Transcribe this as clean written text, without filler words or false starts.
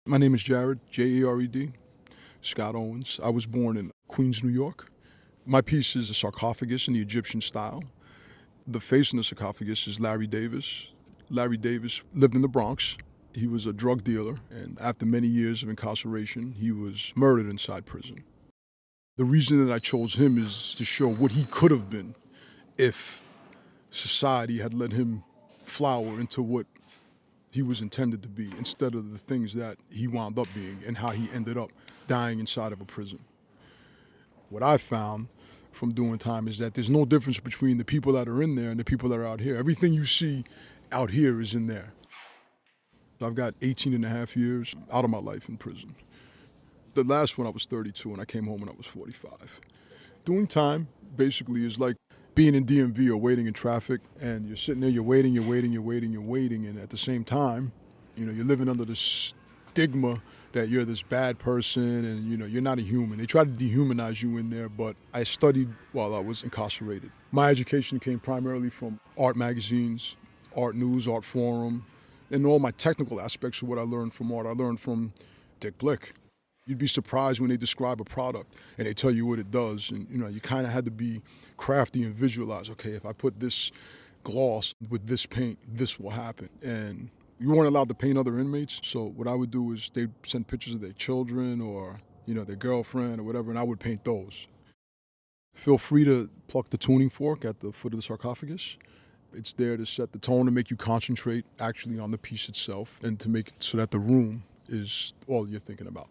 My name is Jared, Jared, Scott Owens. I was born in Queens, New York. My piece is a sarcophagus in the Egyptian style. The face in the sarcophagus is Larry Davis. Larry Davis lived in the Bronx. He was a drug dealer, and after many years of incarceration, he was murdered inside prison. The reason that I chose him is to show what he could have been if society had let him flower into what he was intended to be instead of the things that he wound up being and how he ended up dying inside of a prison. What I found from doing time is that there's no difference between the people that are in there and the people that are out here. Everything you see out here is in there. I've got 18 and a half years out of my life in prison. The last one I was 32 and I came home when I was 45. Doing time basically is like being in DMV or waiting in traffic, and you're sitting there, you're waiting, and at the same time, you're living under this stigma that you're this bad person and you're not a human. They try to dehumanize you in there, but I studied while I was incarcerated. My education came primarily from art magazines, art news, art forum, and all my technical aspects of what I learned from art. I learned from Dick Blick. You'd be surprised when they describe a product and they tell you what it does. And, you kind of had to be crafty and visualize, okay, if I put this gloss with this paint, this will happen. And you weren't allowed to paint other inmates. So what I would do is they'd send pictures of their children or, their girlfriend or whatever, and I would paint those. Feel free to pluck the tuning fork at the foot of the sarcophagus. It's there to set the tone, to make you concentrate actually on the piece itself and to make it so that the room is all you're thinking about.